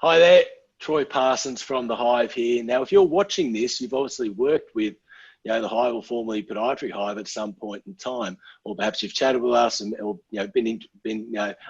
Hi there, Troy Parsons from the Hive here. Now, if you're watching this, you've obviously worked with, the Hive, or formerly Podiatry Hive, at some point in time, or perhaps you've chatted with us and or been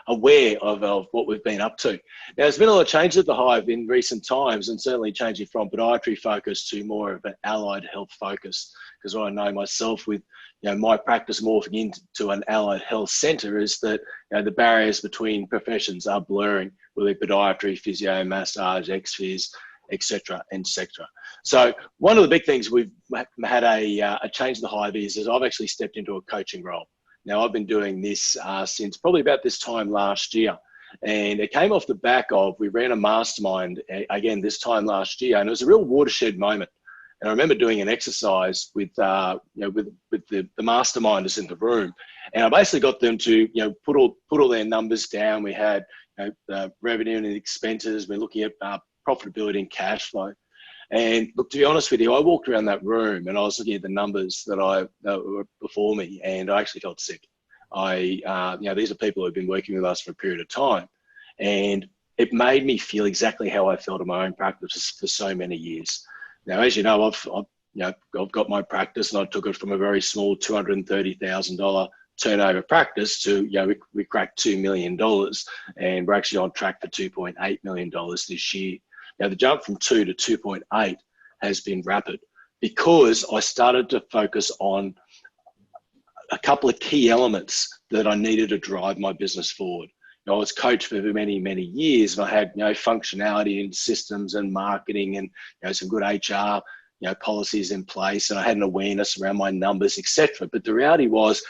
aware of what we've been up to. Now, there's been a lot of change at the Hive in recent times, and certainly changing from podiatry focus to more of an allied health focus. Because what I know myself with my practice morphing into an allied health centre is that the barriers between professions are blurring, whether it be podiatry, physio, massage, ex-phys, etc., etc. So one of the big things we've had a change in the Hive is I've actually stepped into a coaching role. Now, I've been doing this since probably about this time last year. And it came off the back of, we ran a mastermind again this time last year, and it was a real watershed moment. And I remember doing an exercise with the masterminders in the room, and I basically got them to put all their numbers down. We had revenue and expenses. We're looking at profitability and cash flow. And look, to be honest with you, I walked around that room and I was looking at the numbers that were before me, and I actually felt sick. These are people who have been working with us for a period of time, and it made me feel exactly how I felt in my own practice for so many years. Now, as you know, I've got my practice, and I took it from a very small $230,000 turnover practice to, we cracked $2 million, and we're actually on track for $2.8 million this year. Now, the jump from 2 to 2.8 has been rapid because I started to focus on a couple of key elements that I needed to drive my business forward. I was coached for many, many years, and I had functionality and systems and marketing and some good HR policies in place, and I had an awareness around my numbers, etc. But the reality was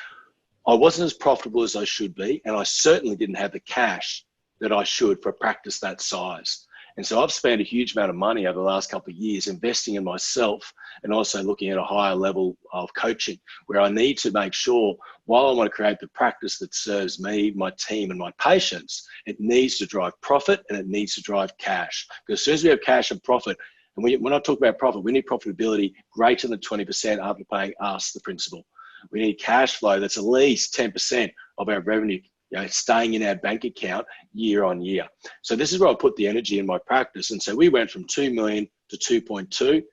I wasn't as profitable as I should be, and I certainly didn't have the cash that I should for a practice that size. And so I've spent a huge amount of money over the last couple of years investing in myself, and also looking at a higher level of coaching, where I need to make sure, while I want to create the practice that serves me, my team, and my patients, it needs to drive profit and it needs to drive cash. Because as soon as we have cash and profit, and when I talk about profit, we need profitability greater than 20% after paying us, the principal. We need cash flow that's at least 10% of our revenue staying in our bank account year on year. So this is where I put the energy in my practice. And so we went from 2 million to 2.2 to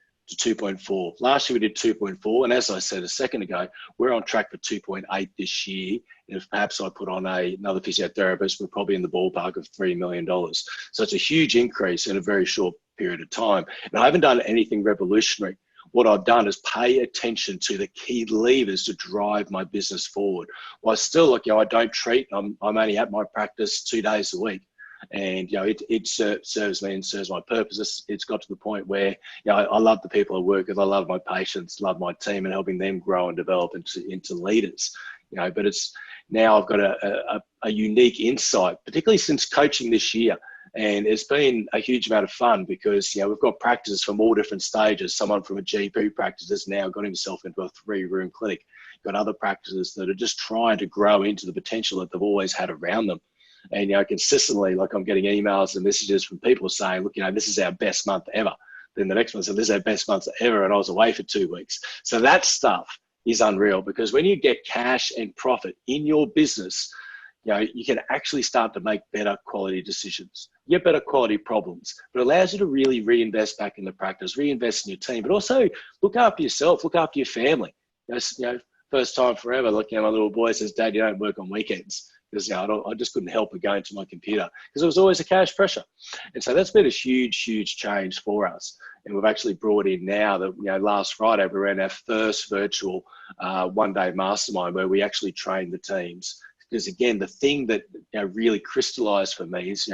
2.4. Last year we did 2.4. And as I said a second ago, we're on track for 2.8 this year. And if perhaps I put on another physiotherapist, we're probably in the ballpark of $3 million. So it's a huge increase in a very short period of time. And I haven't done anything revolutionary. What I've done is pay attention to the key levers to drive my business forward. Well, still, I don't treat. I'm only at my practice 2 days a week, and it serves me and serves my purpose. It's got to the point where I love the people I work with. I love my patients, love my team, and helping them grow and develop into leaders. But it's now I've got a unique insight, particularly since coaching this year. And it's been a huge amount of fun because, we've got practices from all different stages. Someone from a GP practice has now got himself into a 3-room clinic. Got other practices that are just trying to grow into the potential that they've always had around them. And, consistently, I'm getting emails and messages from people saying, look, this is our best month ever. Then the next one said, this is our best month ever. And I was away for 2 weeks. So that stuff is unreal, because when you get cash and profit in your business, you can actually start to make better quality decisions. You get better quality problems, but it allows you to really reinvest back in the practice, reinvest in your team, but also look after yourself, look after your family. First time forever, my little boy says, Dad, you don't work on weekends. Because I just couldn't help but go into my computer, because it was always a cash pressure. And so that's been a huge, huge change for us. And we've actually brought in now that, last Friday, we ran our first virtual one-day mastermind where we actually trained the teams. Because again, the thing that really crystallized for me is,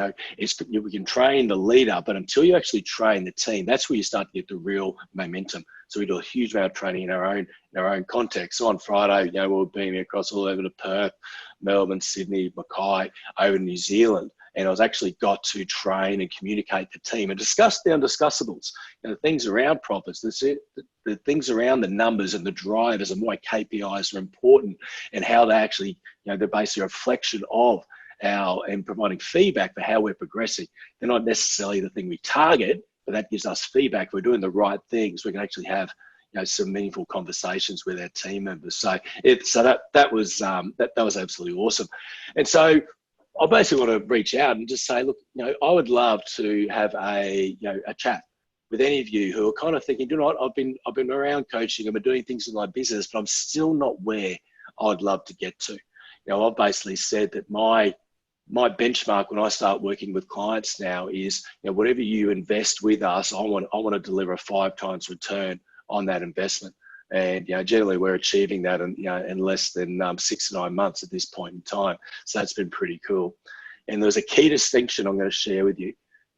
we can train the leader, but until you actually train the team, that's where you start to get the real momentum. So we do a huge amount of training in our own context. So on Friday, we'll be beaming across all over to Perth, Melbourne, Sydney, Mackay, over to New Zealand. And I was actually got to train and communicate the team and discuss the undiscussables, the things around profits, the things around the numbers and the drivers and why KPIs are important, and how they actually, they're basically a reflection of and providing feedback for how we're progressing. They're not necessarily the thing we target, but that gives us feedback. If we're doing the right things, we can actually have some meaningful conversations with our team members. So that was absolutely awesome. And so I basically want to reach out and just say, look, I would love to have a chat with any of you who are kind of thinking, you know what, I've been around coaching, I've been doing things in my business, but I'm still not where I'd love to get to. I've basically said that my benchmark when I start working with clients now is, whatever you invest with us, I want to deliver a 5 times return on that investment. And generally we're achieving that in less than 6 to 9 months at this point in time. So that's been pretty cool. And there's a key distinction I'm going to share with you.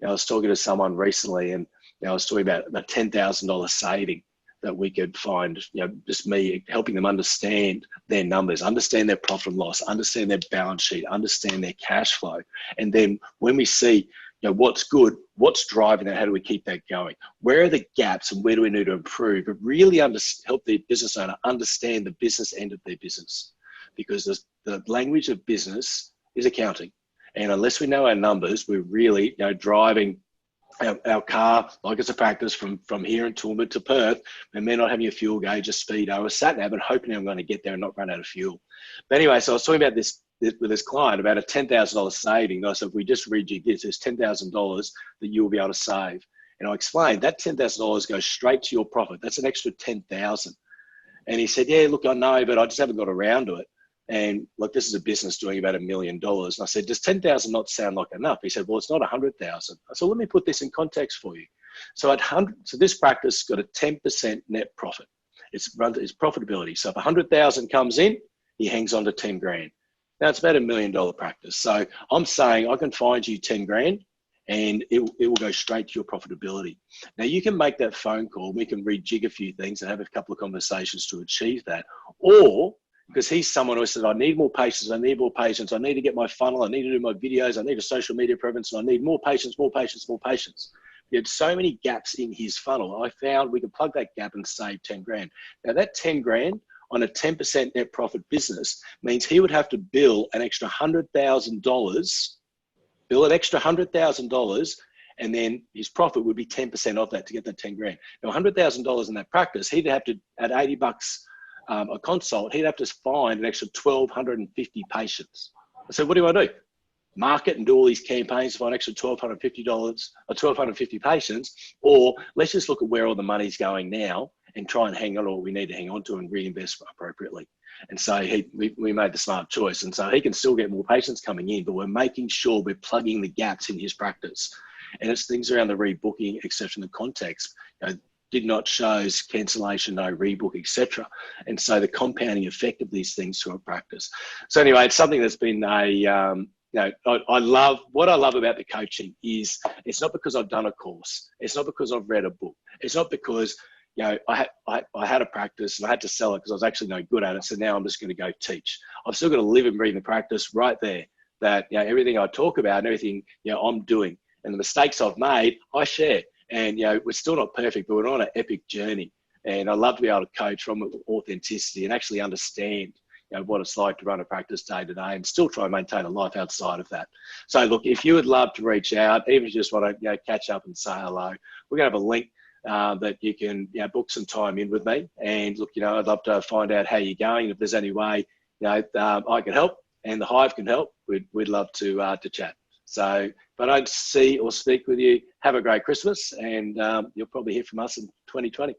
I was talking to someone recently, and I was talking about a $10,000 saving that we could find, just me helping them understand their numbers, understand their profit and loss, understand their balance sheet, understand their cash flow. And then when we see, what's good, what's driving that, how do we keep that going? Where are the gaps and where do we need to improve? But really help the business owner understand the business end of their business, because the language of business is accounting. And unless we know our numbers, we're really, driving our car like it's a practice from here in Toowoomba to Perth, and we're not having a fuel gauge, a speedo, a sat nav, and hoping I'm going to get there and not run out of fuel. But anyway, so I was talking about this with this client about a $10,000 saving. I said, if we just rejig this, there's $10,000 that you will be able to save. And I explained that $10,000 goes straight to your profit. That's an extra $10,000. And he said, yeah, look, I know, but I just haven't got around to it. And look, this is a business doing about $1 million. And I said, does 10,000 not sound like enough? He said, well, it's not 100,000. I said, let me put this in context for you. So so this practice got a 10% net profit. It's profitability. So if 100,000 comes in, he hangs on to 10 grand. Now it's about $1 million practice. So I'm saying I can find you 10 grand and it will go straight to your profitability. Now you can make that phone call. We can rejig a few things and have a couple of conversations to achieve that. Or because he's someone who said, I need more patients, I need more patients, I need to get my funnel, I need to do my videos, I need a social media presence, and I need more patients, more patients, more patients. He had so many gaps in his funnel. I found we could plug that gap and save 10 grand. Now that 10 grand on a 10% net profit business means he would have to bill an extra $100,000, and then his profit would be 10% of that to get that 10 grand. Now $100,000 in that practice, he'd have to, at $80 a consult, he'd have to find an extra 1,250 patients. I said, what do I do? Market and do all these campaigns to find an extra $1,250 or 1,250 patients, or let's just look at where all the money's going now and try and hang on to what we need to hang on to and reinvest appropriately. And so we made the smart choice. And so he can still get more patients coming in, but we're making sure we're plugging the gaps in his practice. And it's things around the rebooking, exception, the context. Did not shows, cancellation, no rebook, etc. And so the compounding effect of these things to a practice. So anyway, it's something that's been I love about the coaching is it's not because I've done a course. It's not because I've read a book. It's not because, I had a practice and I had to sell it because I was actually no good at it. So now I'm just going to go teach. I've still got to live and breathe the practice right there, that, everything I talk about and everything, I'm doing, and the mistakes I've made, I share. And, we're still not perfect, but we're on an epic journey. And I love to be able to coach from authenticity and actually understand, what it's like to run a practice day to day and still try and maintain a life outside of that. So look, if you would love to reach out, even if you just want to, catch up and say hello, we're going to have a link that you can, book some time in with me. And look, I'd love to find out how you're going. If there's any way, I can help and the Hive can help, we'd love to chat. So if I don't see or speak with you, have a great Christmas, and you'll probably hear from us in 2020.